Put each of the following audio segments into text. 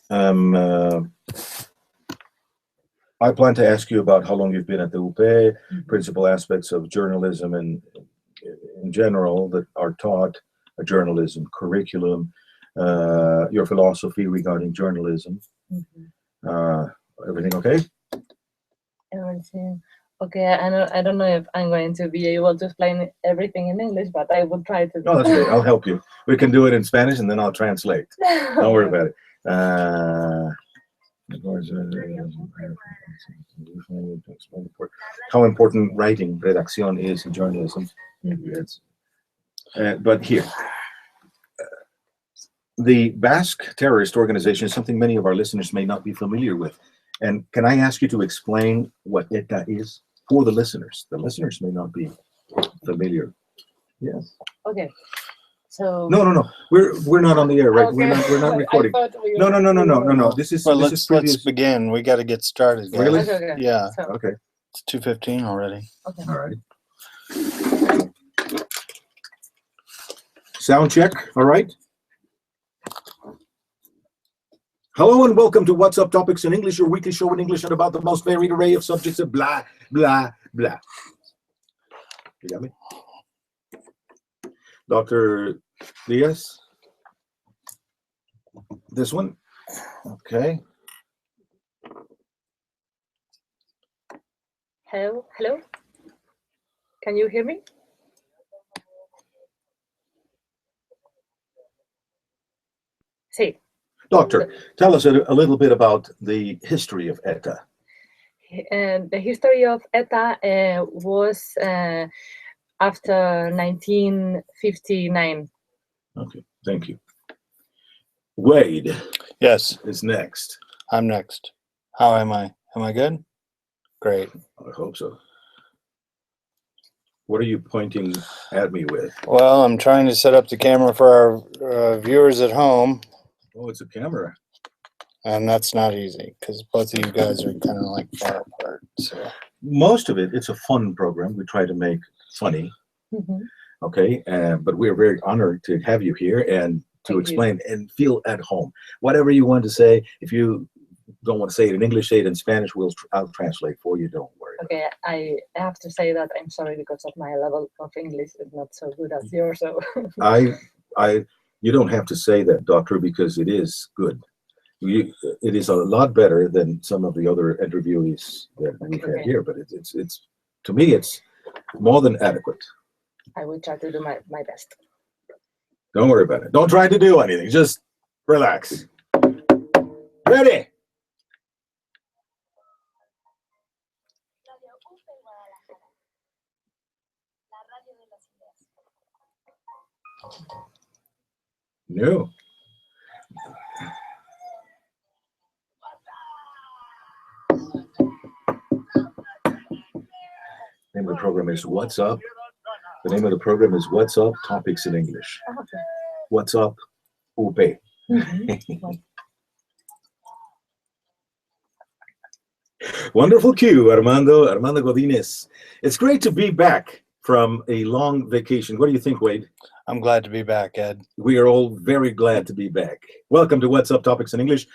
I plan to ask you about how long you've been at the UP, principal aspects of journalism and in general that are taught, a journalism curriculum, your philosophy regarding journalism. Everything okay? Everything. Okay, I don't know if I'm going to be able to explain everything in English, but I will try to. No, that's okay. I'll help you. We can do it in Spanish and then I'll translate. Don't worry about it. How important writing, redacción, is in journalism. But here, the Basque terrorist organization is something many of our listeners may not be familiar with. And can I ask you to explain what ETA is for the listeners? The listeners may not be familiar. Yes. Okay. So No. We're not on the air, right? Okay. We're not recording. No. This is Well, this let's is begin. We got to get started, guys. Really? Okay. Yeah. So, okay. It's 2:15 already. okay. All right. Sound check. All right. Hello and welcome to What's Up Topics in English, your weekly show in English and about the most varied array of subjects of blah, blah, blah. You got me? Dr. Diaz? This one? Okay. Hello? Can you hear me? Sí. Doctor, tell us a little bit about the history of ETA. The history of ETA was after 1959. Okay, thank you. Wade Yes, is next. I'm next. How am I? Am I good? Great. I hope so. What are you pointing at me with? Well, I'm trying to set up the camera for our viewers at home, Oh, it's a camera. and that's not easy because both of you guys are kind of like far apart. So Most of it, it's a fun program. We try to make funny, okay? But we're very honored to have you here and to Thank explain and feel at home. Whatever you want to say, if you don't want to say it in English, say it in Spanish. I'll translate for you. Don't worry. Okay, I have to say that I'm sorry because of my level of English is not so good as yours. So You don't have to say that, Doctor, because it is good. It is a lot better than some of the other interviewees that we've had here, but it's to me, it's more than adequate. I will try to do my best. Don't worry about it. Don't try to do anything. Just relax. Ready? No. The name of the program is What's Up. The name of the program is What's Up Topics in English. Okay. What's Up UP. Wonderful cue, Armando Godinez. It's great to be back from a long vacation. What do you think, Wade? I'm glad to be back, Ed. We are all very glad to be back. Welcome to What's Up Topics in English,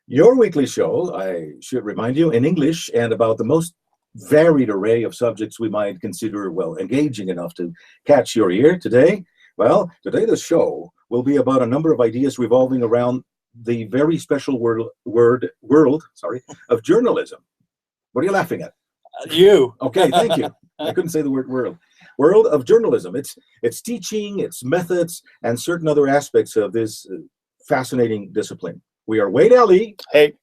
your weekly show, I should remind you, in English and about the most varied array of subjects we might consider, well, engaging enough to catch your ear. Today the show will be about a number of ideas revolving around the very special world of journalism. What are you laughing at? You. Okay, thank you. I couldn't say the word world. World of journalism. Its teaching, its methods, and certain other aspects of this fascinating discipline. We are Wade Ali. Hey.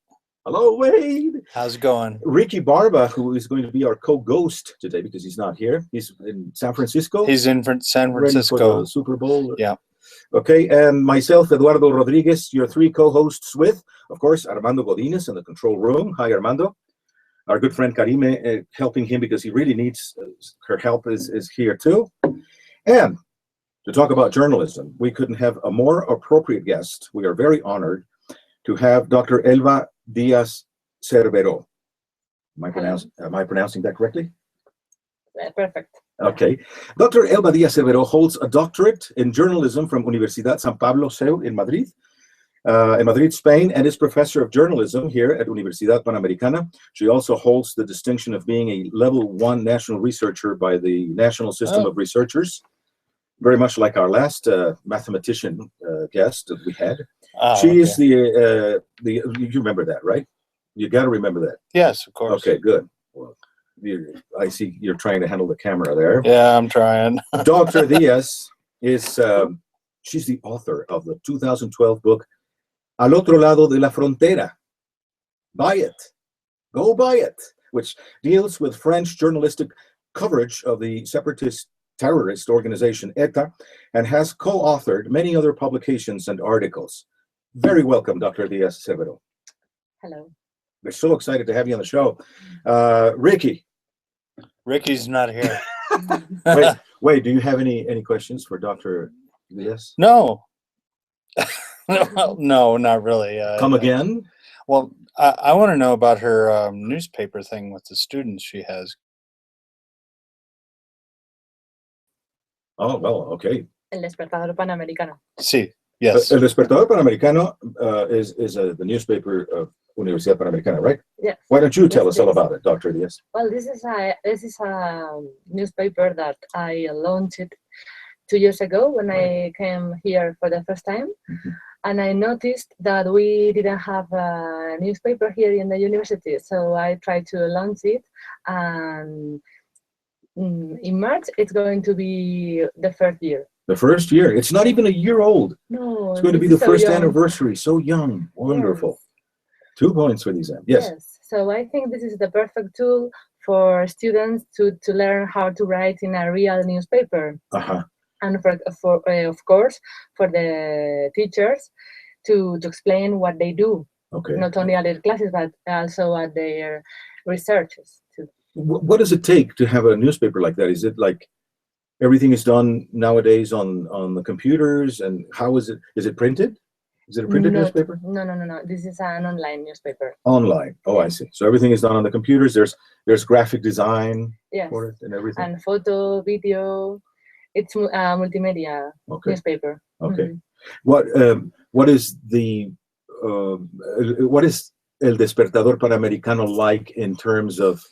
Hello, Wade. How's it going? Ricky Barba, who is going to be our co-ghost today because he's not here. He's in San Francisco. He's in San ready for Francisco. the Super Bowl. Yeah. Okay, and myself, Eduardo Rodriguez, your three co-hosts with, of course, Armando Godinez in the control room. Hi, Armando. Our good friend Karime, helping him because he really needs her help, is here too. And to talk about journalism, we couldn't have a more appropriate guest. We are very honored to have Dr. Elba Diaz Cervero. Am I pronouncing that correctly? Perfect. Okay. Dr. Elba Diaz Cervero holds a doctorate in journalism from Universidad San Pablo CEU in Madrid in Madrid, Spain, and is professor of journalism here at Universidad Panamericana. She also holds the distinction of being a level 1 national researcher by the National System of Researchers, very much like our last mathematician guest that we had. She is the you remember that, right? You got to remember that. Yes, of course. Okay, good. Well, I see you're trying to handle the camera there. Yeah, I'm trying. Dr. Diaz is, she's the author of the 2012 book, Al Otro Lado de la Frontera. Buy it. Go buy it, which deals with French journalistic coverage of the separatist terrorist organization ETA and has co-authored many other publications and articles. Very welcome, Dr. Diaz Acevedo. Hello. We're so excited to have you on the show. Ricky. Ricky's not here. Wait, do you have any questions for Dr. Diaz? No. No, not really. Come again? Well, I want to know about her newspaper thing with the students she has. Oh, well, okay. El Despertador Panamericano. Sí, yes. El Despertador Panamericano is the newspaper of Universidad Panamericana, right? Yes. Why don't you tell Yes, us all yes. about it, Dr. Diaz? Well, this is a newspaper that I launched 2 years ago when I came here for the first time. And I noticed that we didn't have a newspaper here in the university. So I tried to launch it. And in March, it's going to be the first year. The first year. It's not even a year old. No. It's going to be this the is so first young. anniversary. So young. Wonderful. 2 points for the exam. Yes. So I think this is the perfect tool for students to learn how to write in a real newspaper. Uh-huh. And of course, for the teachers to explain what they do, Okay. not only at their classes, but also at their researches too. What does it take to have a newspaper like that? Is it like everything is done nowadays on the computers? And how is it? Is it printed? Is it a printed newspaper? No. This is an online newspaper. Online. Oh, I see. So everything is done on the computers. There's graphic design for it and everything. And photo, video. It's a multimedia newspaper. Okay. What is El Despertador Panamericano like in terms of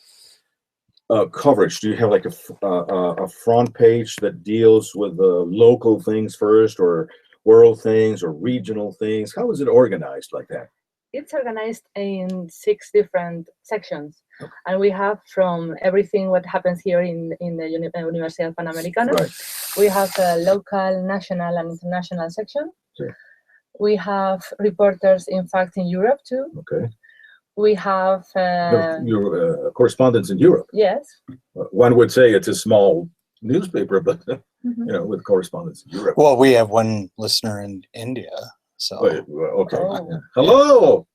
coverage? Do you have like a front page that deals with local things first, or world things, or regional things? How is it organized like that? It's organized in 6 different sections, and we have from everything what happens here in the Universidad Panamericana. Right. We have a local, national, and international section. Sure. We have reporters, in fact, in Europe too. Okay. We have your correspondents in Europe. Yes. One would say it's a small newspaper, but with correspondents in Europe. Well, we have one listener in India. So okay. Oh. Hello,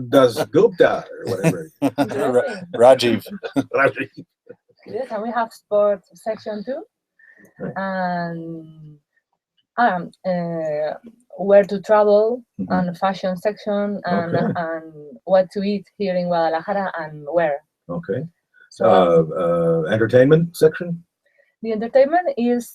Das Gupta or whatever. Rajiv. Yes, and we have sports section too, and where to travel, and fashion section, and what to eat here in Guadalajara and where. Okay. So entertainment section. the entertainment is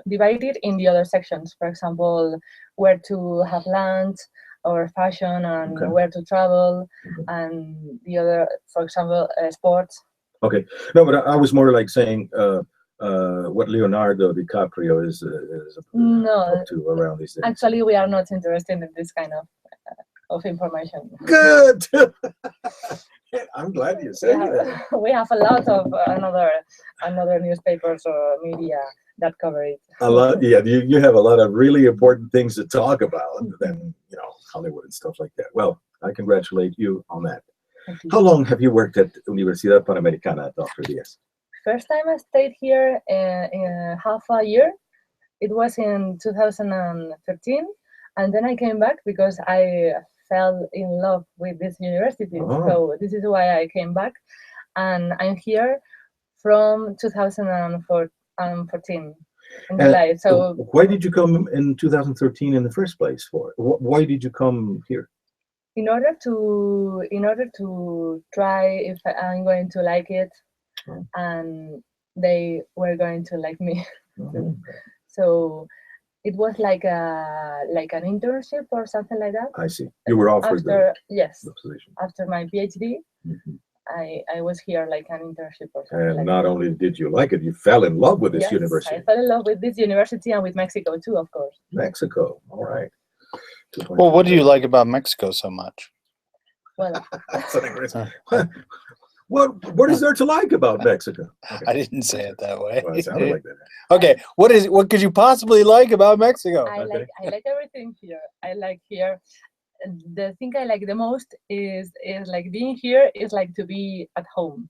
divided in the other sections. For example, where to have lunch, or fashion, and where to travel, and the other, for example, sports. Okay. No, but I was more like saying what Leonardo DiCaprio is up to around these days. Actually, we are not interested in this kind of information. Good. I'm glad you said that. We have a lot of another newspapers or media that cover it. A lot, yeah. You have a lot of really important things to talk about than Hollywood and stuff like that. Well, I congratulate you on that. How long have you worked at Universidad Panamericana, Dr. Diaz? First time I stayed here in half a year. It was in 2013, and then I came back because I fell in love with this university. So this is why I came back, and I'm here from 2014 in July. So why did you come in 2013 in the first place? Why did you come here? In order to try if I'm going to like it, and they were going to like me. So it was like an internship or something like that. I see. You were offered After yes, the position. after my PhD, Mhm. I was here like an internship or something And like not only did you like it, you fell in love with this yes, university. I fell in love with this university and with Mexico too, of course. Mexico. All right. Well, what do you like about Mexico so much? Well, That's an aggressive- what is there to like about Mexico? Okay. I didn't say it that way. Well, it sounded like that. Okay, what could you possibly like about Mexico? I Okay. like everything here. I like here. The thing I like the most is like being here is like to be at home.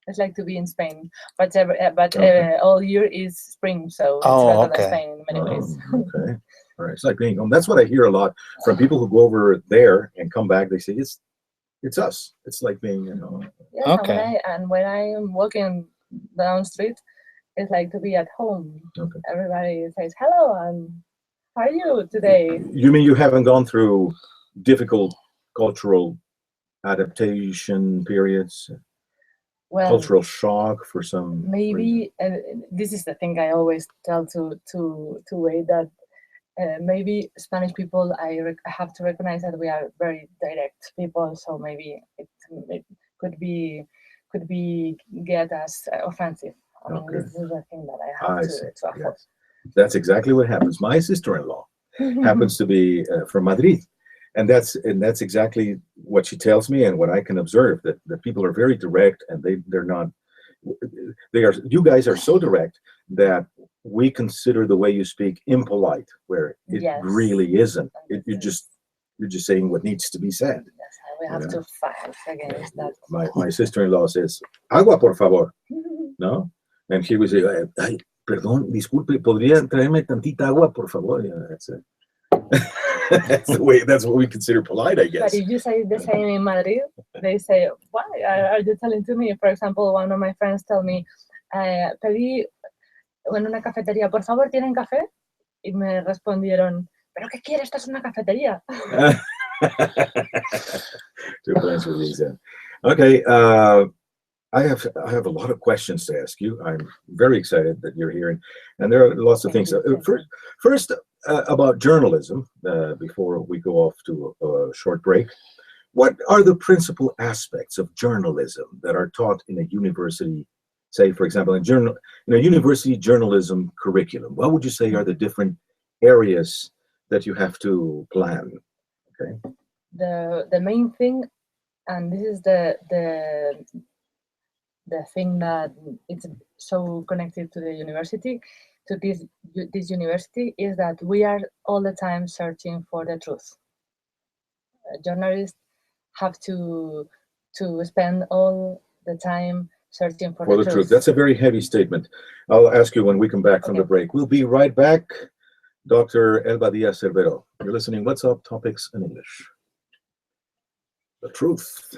It's like to be in Spain, but Okay. all year is spring, so it's Oh, better okay. than Spain in many ways. Okay. All right. It's like being home. That's what I hear a lot from people who go over there and come back. They say it's us. It's like being, Yes, Okay. and when I am walking down street, it's like to be at home. Okay. Everybody says hello and how are you today? You mean you haven't gone through difficult cultural adaptation periods, Well, cultural shock for some reason? maybe this is the thing I always tell to Wade that maybe Spanish people I have to recognize that we are very direct people, so maybe it could be get as offensive. I mean, Okay. this is the thing that I have I to see. avoid. Yes. That's exactly what happens. My sister-in-law happens to be from Madrid, and that's exactly what she tells me and what I can observe, that people are very direct, and they're not. You guys are so direct that we consider the way you speak impolite, where it Yes. really isn't. You're just saying what needs to be said. Yes, we have to fight against that. My sister-in-law says, "Agua, por favor," no, and he would say, "Ay, perdón, disculpe, podría traerme tantita agua, por favor." Yeah, that's it. That's the way. That's what we consider polite, I guess. But if you say the same in Madrid, they say, "Why are you telling to me?" For example, one of my friends told me, pedí en una cafetería, por favor, ¿tienen café? Y me respondieron, ¿pero qué quiere? Esta es una cafetería. Two plans for these. Okay, I have a lot of questions to ask you. I'm very excited that you're here, and there are lots of Thank things. you. First, about journalism. Before we go off to a short break, what are the principal aspects of journalism that are taught in a university? Say, for example, in a university journalism curriculum, what would you say are the different areas that you have to plan? Okay. The main thing, and this is the thing that it's so connected to the university, to this university, is that we are all the time searching for the truth. Journalists have to spend all the time searching for the truth. That's a very heavy statement. I'll ask you when we come back from the break. We'll be right back. Dr. Elba Diaz Cervero. You're listening. What's Up? Topics in English. The truth.